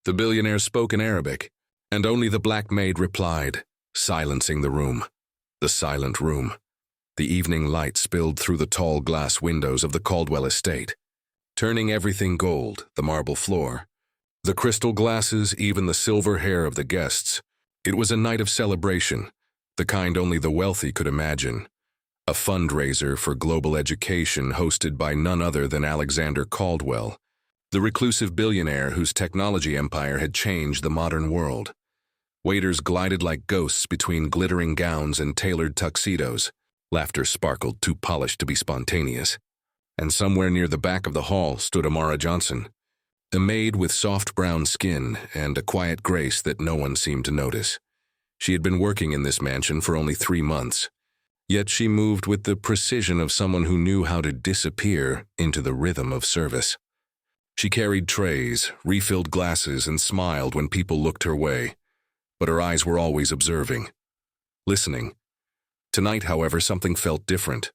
The billionaire spoke in Arabic, and only the black maid replied, silencing the room. The silent room. The evening light spilled through the tall glass windows of the Caldwell estate, turning everything gold, the marble floor, the crystal glasses, even the silver hair of the guests. It was a night of celebration, the kind only the wealthy could imagine. A fundraiser for global education hosted by none other than Alexander Caldwell, the reclusive billionaire whose technology empire had changed the modern world. Waiters glided like ghosts between glittering gowns and tailored tuxedos. Laughter sparkled, too polished to be spontaneous. And somewhere near the back of the hall stood Amira Johnson, a maid with soft brown skin and a quiet grace that no one seemed to notice. She had been working in this mansion for only 3 months, yet she moved with the precision of someone who knew how to disappear into the rhythm of service. She carried trays, refilled glasses, and smiled when people looked her way, but her eyes were always observing, listening. Tonight, however, something felt different.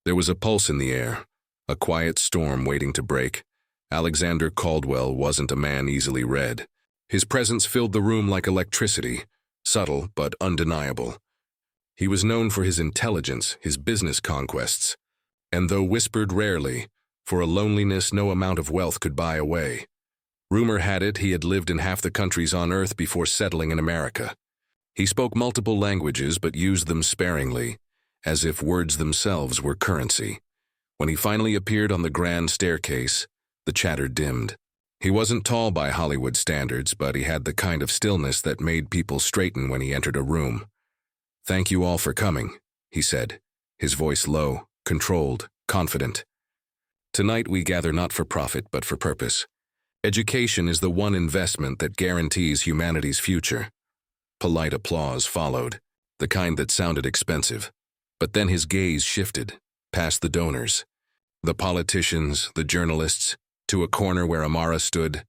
There was a pulse in the air, a quiet storm waiting to break. Alexander Caldwell wasn't a man easily read. His presence filled the room like electricity, subtle but undeniable. He was known for his intelligence, his business conquests, and though whispered rarely, for a loneliness no amount of wealth could buy away. Rumor had it he had lived in half the countries on Earth before settling in America. He spoke multiple languages but used them sparingly, as if words themselves were currency. When he finally appeared on the grand staircase, the chatter dimmed. He wasn't tall by Hollywood standards, but he had the kind of stillness that made people straighten when he entered a room. "Thank you all for coming," he said, his voice low, controlled, confident. "Tonight we gather not for profit but for purpose. Education is the one investment that guarantees humanity's future." Polite applause followed, the kind that sounded expensive. But then his gaze shifted, past the donors, the politicians, the journalists, to a corner where Amira stood,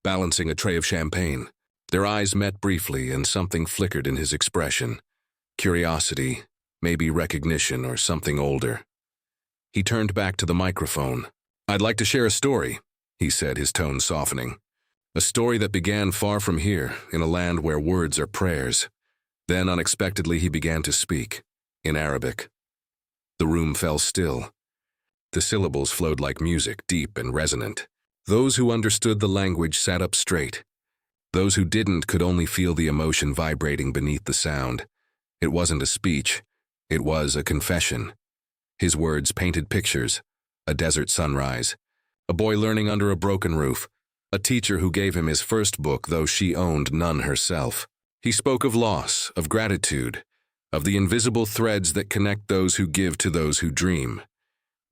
balancing a tray of champagne. Their eyes met briefly and something flickered in his expression. Curiosity, maybe recognition or something older. He turned back to the microphone. "I'd like to share a story," he said, his tone softening. "A story that began far from here, in a land where words are prayers." Then unexpectedly he began to speak, in Arabic. The room fell still. The syllables flowed like music, deep and resonant. Those who understood the language sat up straight. Those who didn't could only feel the emotion vibrating beneath the sound. It wasn't a speech. It was a confession. His words painted pictures: a desert sunrise, a boy learning under a broken roof, a teacher who gave him his first book, though she owned none herself. He spoke of loss, of gratitude, of the invisible threads that connect those who give to those who dream.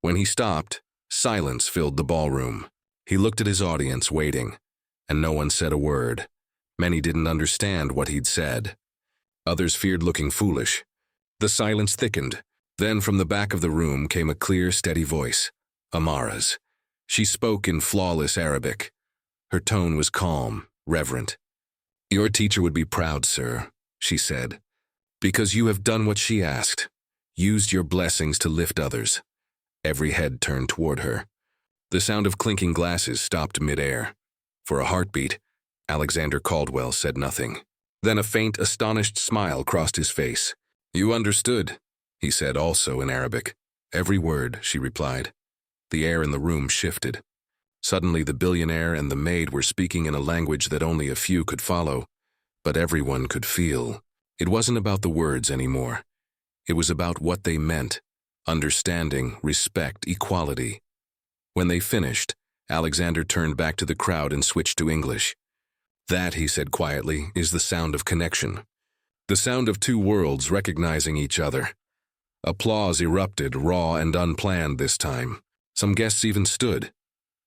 When he stopped, silence filled the ballroom. He looked at his audience, waiting, and no one said a word. Many didn't understand what he'd said. Others feared looking foolish. The silence thickened. Then from the back of the room came a clear, steady voice, Amira's. She spoke in flawless Arabic. Her tone was calm, reverent. "Your teacher would be proud, sir," she said, "because you have done what she asked, used your blessings to lift others." Every head turned toward her. The sound of clinking glasses stopped mid-air. For a heartbeat, Alexander Caldwell said nothing. Then a faint, astonished smile crossed his face. "You understood," he said, also in Arabic. "Every word," she replied. The air in the room shifted. Suddenly the billionaire and the maid were speaking in a language that only a few could follow, but everyone could feel. It wasn't about the words anymore. It was about what they meant: understanding, respect, equality. When they finished, Alexander turned back to the crowd and switched to English. "That," he said quietly, "is the sound of connection. The sound of two worlds recognizing each other." Applause erupted, raw and unplanned this time. Some guests even stood.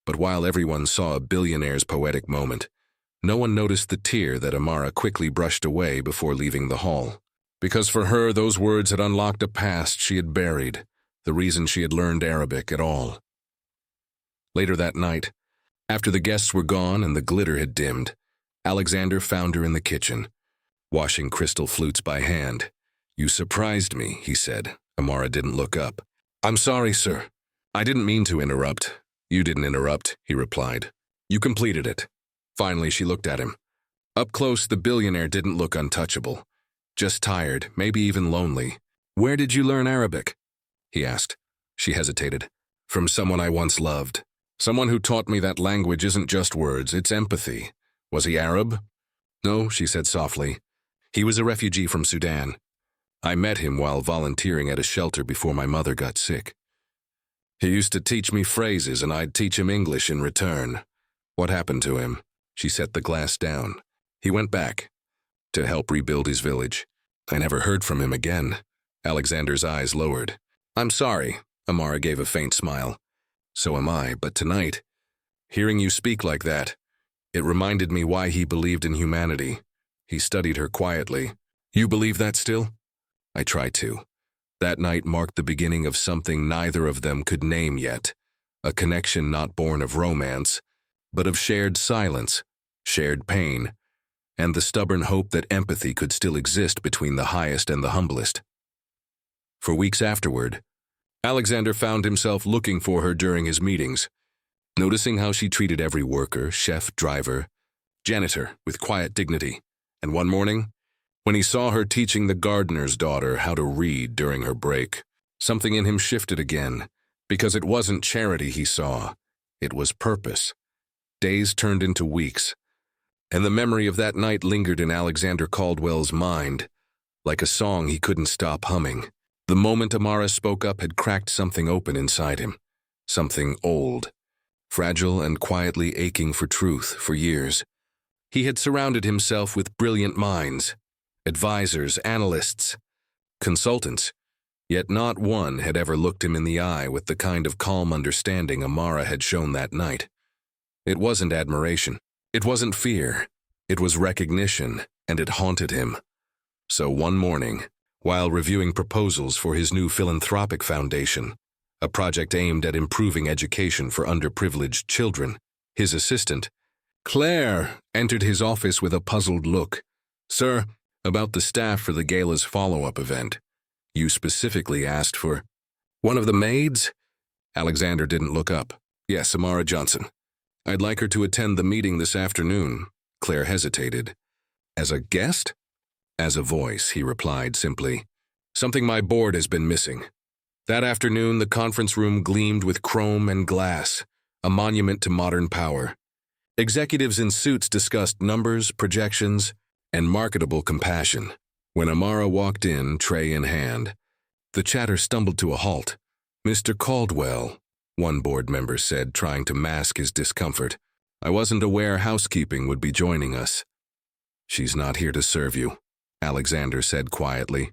But while everyone saw a billionaire's poetic moment, no one noticed the tear that Amira quickly brushed away before leaving the hall. Because for her, those words had unlocked a past she had buried, the reason she had learned Arabic at all. Later that night, after the guests were gone and the glitter had dimmed, Alexander found her in the kitchen, washing crystal flutes by hand. "You surprised me," he said. Amira didn't look up. "I'm sorry, sir. I didn't mean to interrupt." "You didn't interrupt," he replied. "You completed it." Finally, she looked at him. Up close, the billionaire didn't look untouchable. Just tired, maybe even lonely. "Where did you learn Arabic?" he asked. She hesitated. "From someone I once loved. Someone who taught me that language isn't just words, it's empathy." "Was he Arab?" "No," she said softly. "He was a refugee from Sudan. I met him while volunteering at a shelter before my mother got sick. He used to teach me phrases and I'd teach him English in return." "What happened to him?" She set the glass down. "He went back to help rebuild his village. I never heard from him again." Alexander's eyes lowered. "I'm sorry." Amira gave a faint smile. "So am I, but tonight, hearing you speak like that, it reminded me why he believed in humanity." He studied her quietly. "You believe that still?" "I try to." That night marked the beginning of something neither of them could name yet, a connection not born of romance, but of shared silence, shared pain, and the stubborn hope that empathy could still exist between the highest and the humblest. For weeks afterward, Alexander found himself looking for her during his meetings, noticing how she treated every worker, chef, driver, janitor, with quiet dignity. And one morning, when he saw her teaching the gardener's daughter how to read during her break, something in him shifted again, because it wasn't charity he saw, it was purpose. Days turned into weeks, and the memory of that night lingered in Alexander Caldwell's mind, like a song he couldn't stop humming. The moment Amira spoke up had cracked something open inside him, something old, fragile and quietly aching for truth for years. He had surrounded himself with brilliant minds, advisors, analysts, consultants, yet not one had ever looked him in the eye with the kind of calm understanding Amira had shown that night. It wasn't admiration. It wasn't fear. It was recognition, and it haunted him. So one morning, while reviewing proposals for his new philanthropic foundation, a project aimed at improving education for underprivileged children, his assistant, Claire, entered his office with a puzzled look. "Sir, about the staff for the gala's follow-up event. You specifically asked for..." "One of the maids?" Alexander didn't look up. "Yes, Amira Johnson. I'd like her to attend the meeting this afternoon." Claire hesitated. "As a guest?" "As a voice," he replied simply. "Something my board has been missing." That afternoon, the conference room gleamed with chrome and glass, a monument to modern power. Executives in suits discussed numbers, projections, and marketable compassion. When Amira walked in, tray in hand, the chatter stumbled to a halt. "Mr. Caldwell," one board member said, trying to mask his discomfort. "I wasn't aware housekeeping would be joining us." "She's not here to serve you," Alexander said quietly.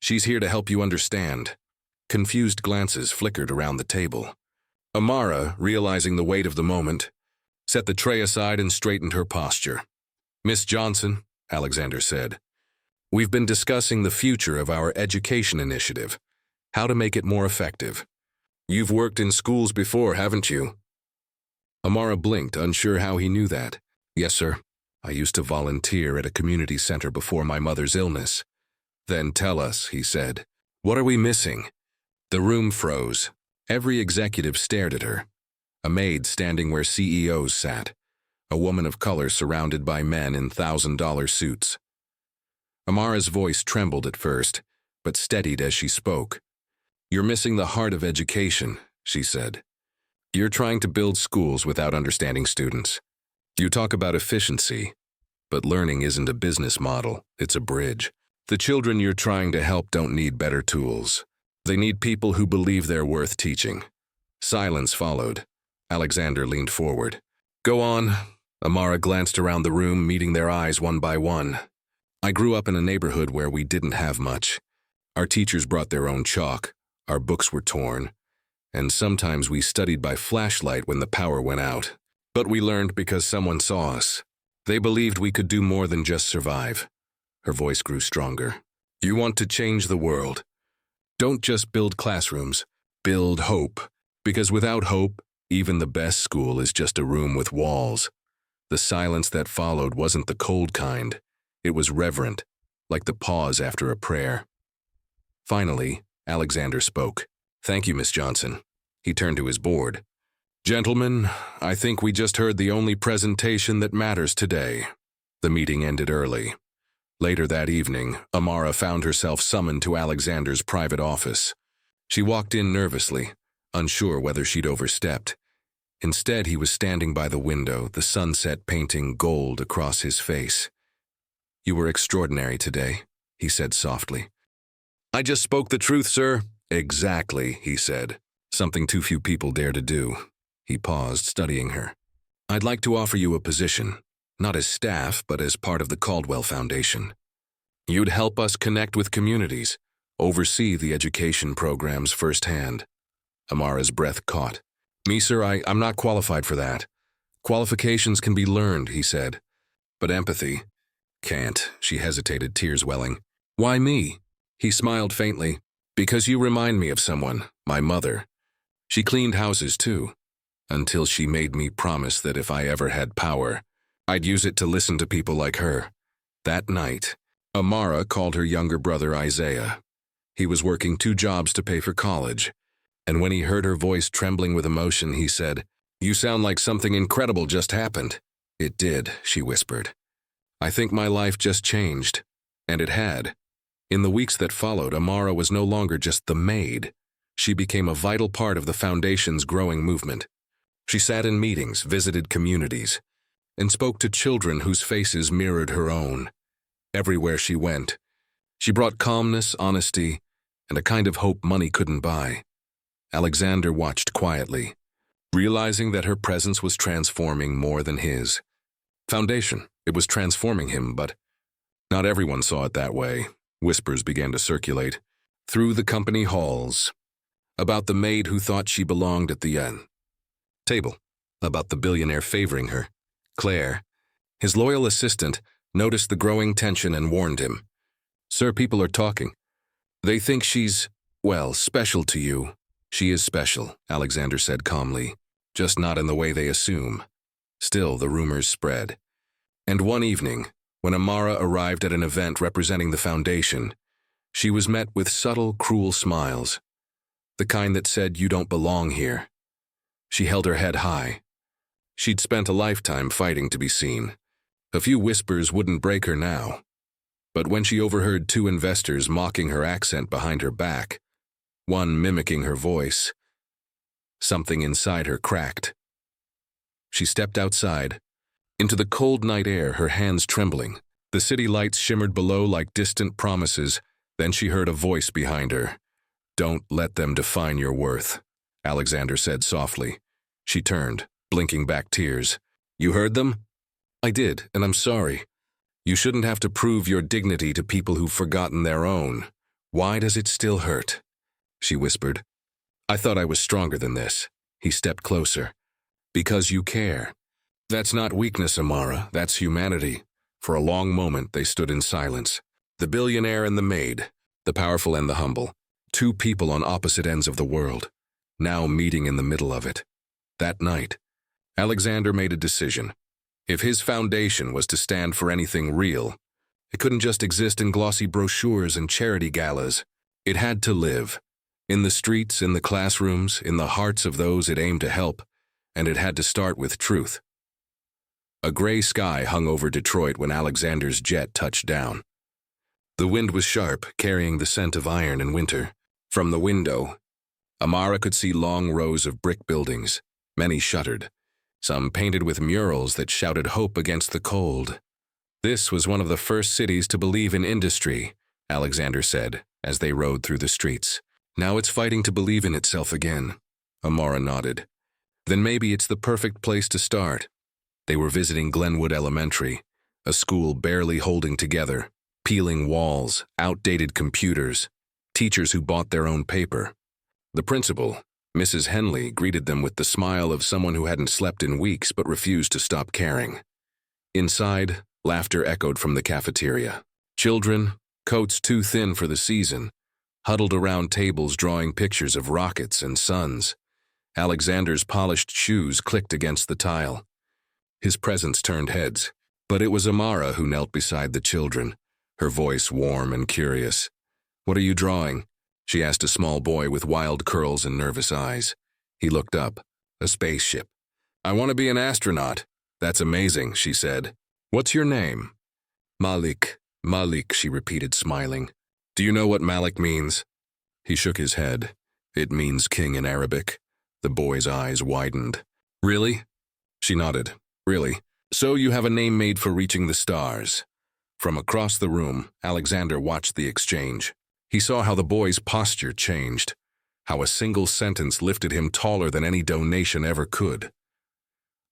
"She's here to help you understand." Confused glances flickered around the table. Amira, realizing the weight of the moment, set the tray aside and straightened her posture. "Miss Johnson," Alexander said, "we've been discussing the future of our education initiative, how to make it more effective. You've worked in schools before, haven't you?" Amira blinked, unsure how he knew that. "Yes, sir. I used to volunteer at a community center before my mother's illness." "Then tell us," he said. "What are we missing?" The room froze. Every executive stared at her. A maid standing where CEOs sat. A woman of color surrounded by men in $1,000 suits. Amira's voice trembled at first, but steadied as she spoke. "You're missing the heart of education," she said. "You're trying to build schools without understanding students. You talk about efficiency, but learning isn't a business model, it's a bridge. The children you're trying to help don't need better tools. They need people who believe they're worth teaching." Silence followed. Alexander leaned forward. "Go on." Amira glanced around the room, meeting their eyes one by one. "I grew up in a neighborhood where we didn't have much. Our teachers brought their own chalk, our books were torn, and sometimes we studied by flashlight when the power went out. But we learned because someone saw us. They believed we could do more than just survive." Her voice grew stronger. "You want to change the world. Don't just build classrooms, build hope. Because without hope, even the best school is just a room with walls." The silence that followed wasn't the cold kind. It was reverent, like the pause after a prayer. Finally, Alexander spoke. "Thank you, Miss Johnson." He turned to his board. Gentlemen, I think we just heard the only presentation that matters today. The meeting ended early. Later that evening, Amira found herself summoned to Alexander's private office. She walked in nervously, unsure whether she'd overstepped. Instead, he was standing by the window, the sunset painting gold across his face. "You were extraordinary today," he said softly. "I just spoke the truth, sir." "Exactly," he said. "Something too few people dare to do." He paused, studying her. "I'd like to offer you a position, not as staff, but as part of the Caldwell Foundation. You'd help us connect with communities, oversee the education programs firsthand." Amara's breath caught. "Me, sir, I'm not qualified for that. Qualifications can be learned," he said. "But empathy, can't." She hesitated, tears welling. "Why me?" He smiled faintly. "Because you remind me of someone, my mother. She cleaned houses too, until she made me promise that if I ever had power, I'd use it to listen to people like her." That night, Amira called her younger brother Isaiah. He was working 2 jobs to pay for college, and when he heard her voice trembling with emotion, he said, "You sound like something incredible just happened." "It did," she whispered. "I think my life just changed." And it had. In the weeks that followed, Amira was no longer just the maid. She became a vital part of the Foundation's growing movement. She sat in meetings, visited communities, and spoke to children whose faces mirrored her own. Everywhere she went, she brought calmness, honesty, and a kind of hope money couldn't buy. Alexander watched quietly, realizing that her presence was transforming more than his. Foundation, it was transforming him, but not everyone saw it that way. Whispers began to circulate through the company halls about the maid who thought she belonged at the end table, about the billionaire favoring her. Claire, his loyal assistant, noticed the growing tension and warned him. "Sir, people are talking. They think she's, well, special to you." "She is special," Alexander said calmly, "just not in the way they assume." Still, the rumors spread. And one evening, when Amira arrived at an event representing the Foundation, she was met with subtle, cruel smiles, the kind that said, "You don't belong here." She held her head high. She'd spent a lifetime fighting to be seen. A few whispers wouldn't break her now. But when she overheard 2 investors mocking her accent behind her back, one mimicking her voice, something inside her cracked. She stepped outside, into the cold night air, her hands trembling. The city lights shimmered below like distant promises. Then she heard a voice behind her. "Don't let them define your worth," Alexander said softly. She turned, blinking back tears. "You heard them?" "I did, and I'm sorry. You shouldn't have to prove your dignity to people who've forgotten their own. Why does it still hurt?" She whispered. "I thought I was stronger than this." He stepped closer. "Because you care. That's not weakness, Amira. That's humanity." For a long moment, they stood in silence. The billionaire and the maid, the powerful and the humble. 2 people on opposite ends of the world, now meeting in the middle of it. That night, Alexander made a decision. If his foundation was to stand for anything real, it couldn't just exist in glossy brochures and charity galas. It had to live. In the streets, in the classrooms, in the hearts of those it aimed to help, and it had to start with truth. A gray sky hung over Detroit when Alexander's jet touched down. The wind was sharp, carrying the scent of iron in winter. From the window, Amira could see long rows of brick buildings, many shuttered, some painted with murals that shouted hope against the cold. This was one of the first cities to believe in industry, Alexander said, as they rode through the streets. Now it's fighting to believe in itself again. Amira nodded. Then maybe it's the perfect place to start. They were visiting Glenwood Elementary, a school barely holding together, peeling walls, outdated computers, teachers who bought their own paper. The principal, Mrs. Henley, greeted them with the smile of someone who hadn't slept in weeks but refused to stop caring. Inside, laughter echoed from the cafeteria. Children, coats too thin for the season, huddled around tables drawing pictures of rockets and suns. Alexander's polished shoes clicked against the tile. His presence turned heads, but it was Amira who knelt beside the children, her voice warm and curious. "What are you drawing?" she asked a small boy with wild curls and nervous eyes. He looked up, a spaceship. I want to be an astronaut. That's amazing, she said. What's your name? Malik. Malik, she repeated, smiling. Do you know what Malik means? He shook his head. It means king in Arabic. The boy's eyes widened. Really? She nodded. Really? So you have a name made for reaching the stars. From across the room, Alexander watched the exchange. He saw how the boy's posture changed, how a single sentence lifted him taller than any donation ever could.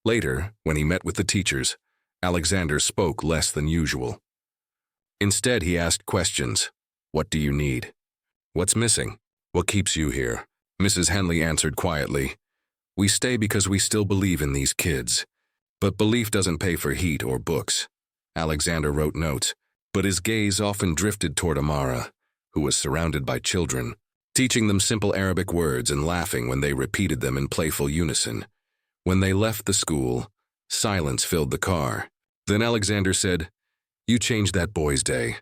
Later, when he met with the teachers, Alexander spoke less than usual. Instead, he asked questions. What do you need? What's missing? What keeps you here? Mrs. Henley answered quietly. We stay because we still believe in these kids. But belief doesn't pay for heat or books. Alexander wrote notes, but his gaze often drifted toward Amira, who was surrounded by children, teaching them simple Arabic words and laughing when they repeated them in playful unison. When they left the school, silence filled the car. Then Alexander said, You changed that boy's day.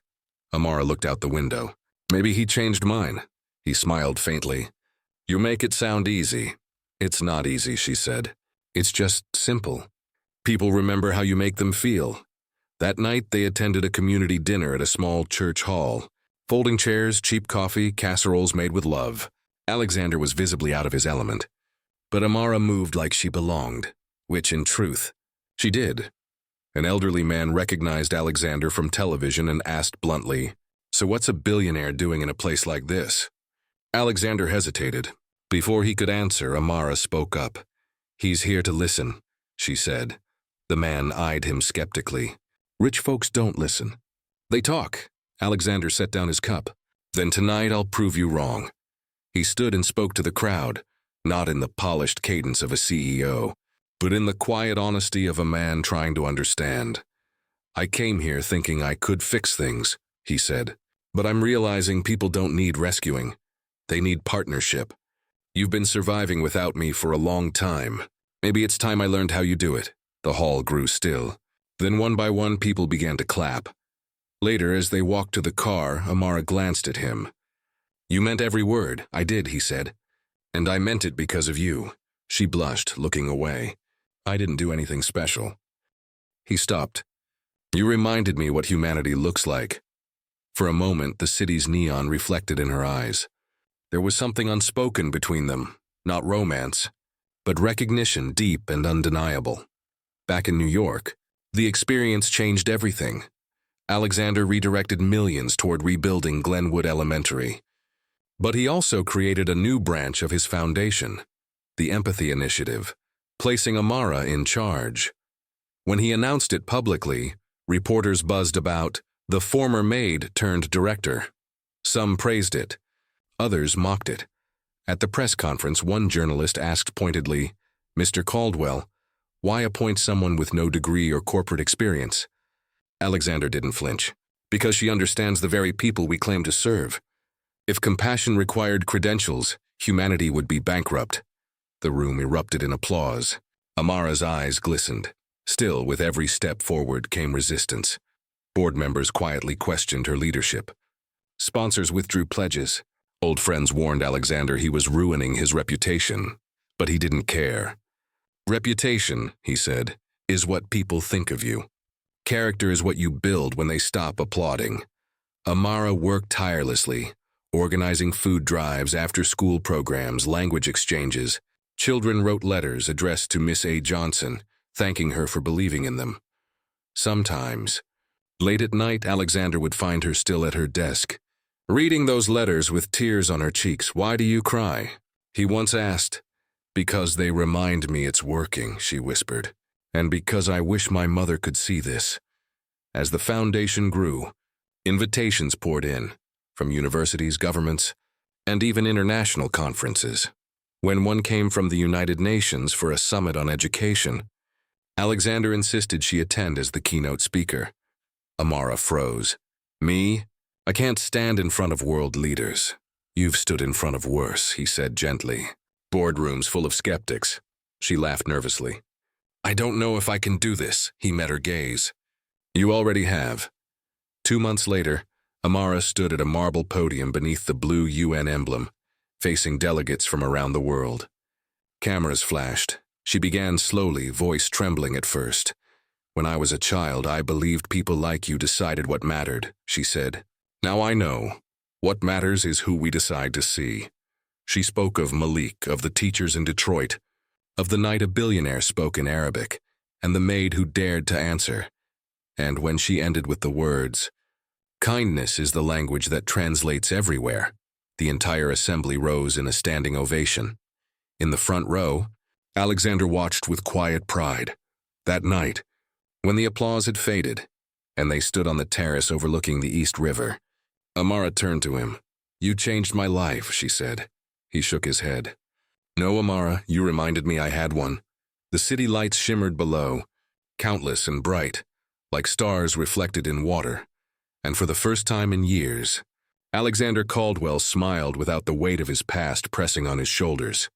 Amira looked out the window. Maybe he changed mine. He smiled faintly. You make it sound easy. It's not easy, she said. It's just simple. People remember how you make them feel. That night, they attended a community dinner at a small church hall. Folding chairs, cheap coffee, casseroles made with love. Alexander was visibly out of his element. But Amira moved like she belonged, which, in truth, she did. An elderly man recognized Alexander from television and asked bluntly, So what's a billionaire doing in a place like this? Alexander hesitated. Before he could answer, Amira spoke up. He's here to listen, she said. The man eyed him skeptically. Rich folks don't listen. They talk. Alexander set down his cup. Then tonight I'll prove you wrong. He stood and spoke to the crowd, not in the polished cadence of a CEO, but in the quiet honesty of a man trying to understand. I came here thinking I could fix things, he said, but I'm realizing people don't need rescuing. They need partnership. You've been surviving without me for a long time. Maybe it's time I learned how you do it. The hall grew still. Then one by one people began to clap. Later, as they walked to the car, Amira glanced at him. You meant every word. I did, he said. And I meant it because of you. She blushed, looking away. I didn't do anything special. He stopped. You reminded me what humanity looks like. For a moment, the city's neon reflected in her eyes. There was something unspoken between them, not romance, but recognition deep and undeniable. Back in New York, the experience changed everything. Alexander redirected millions toward rebuilding Glenwood Elementary. But he also created a new branch of his foundation, the Empathy Initiative, placing Amira in charge. When he announced it publicly, reporters buzzed about the former maid turned director. Some praised it. Others mocked it. At the press conference, one journalist asked pointedly, Mr. Caldwell, why appoint someone with no degree or corporate experience? Alexander didn't flinch, because she understands the very people we claim to serve. If compassion required credentials, humanity would be bankrupt. The room erupted in applause. Amira's eyes glistened. Still, with every step forward came resistance. Board members quietly questioned her leadership. Sponsors withdrew pledges. Old friends warned Alexander he was ruining his reputation, but he didn't care. Reputation, he said, is what people think of you. Character is what you build when they stop applauding. Amira worked tirelessly, organizing food drives, after-school programs, language exchanges. Children wrote letters addressed to Miss A. Johnson, thanking her for believing in them. Sometimes, late at night, Alexander would find her still at her desk, reading those letters with tears on her cheeks. Why do you cry? He once asked. Because they remind me it's working, she whispered. And because I wish my mother could see this. As the foundation grew, invitations poured in, from universities, governments, and even international conferences. When one came from the United Nations for a summit on education, Alexander insisted she attend as the keynote speaker. Amira froze. Me? I can't stand in front of world leaders. You've stood in front of worse, he said gently. Boardrooms full of skeptics. She laughed nervously. I don't know if I can do this, he met her gaze. You already have. 2 months later, Amira stood at a marble podium beneath the blue UN emblem, facing delegates from around the world. Cameras flashed, She began slowly, voice trembling at first. "When I was a child, I believed people like you decided what mattered," she said. "Now I know. What matters is who we decide to see." She spoke of Malik, of the teachers in Detroit, of the night a billionaire spoke in Arabic, and the maid who dared to answer. And when she ended with the words, "Kindness is the language that translates everywhere," the entire assembly rose in a standing ovation. In the front row, Alexander watched with quiet pride. That night, when the applause had faded, and they stood on the terrace overlooking the East River, Amira turned to him. "You changed my life," she said. He shook his head. "No, Amira, you reminded me I had one." The city lights shimmered below, countless and bright, like stars reflected in water. And for the first time in years, Alexander Caldwell smiled without the weight of his past pressing on his shoulders.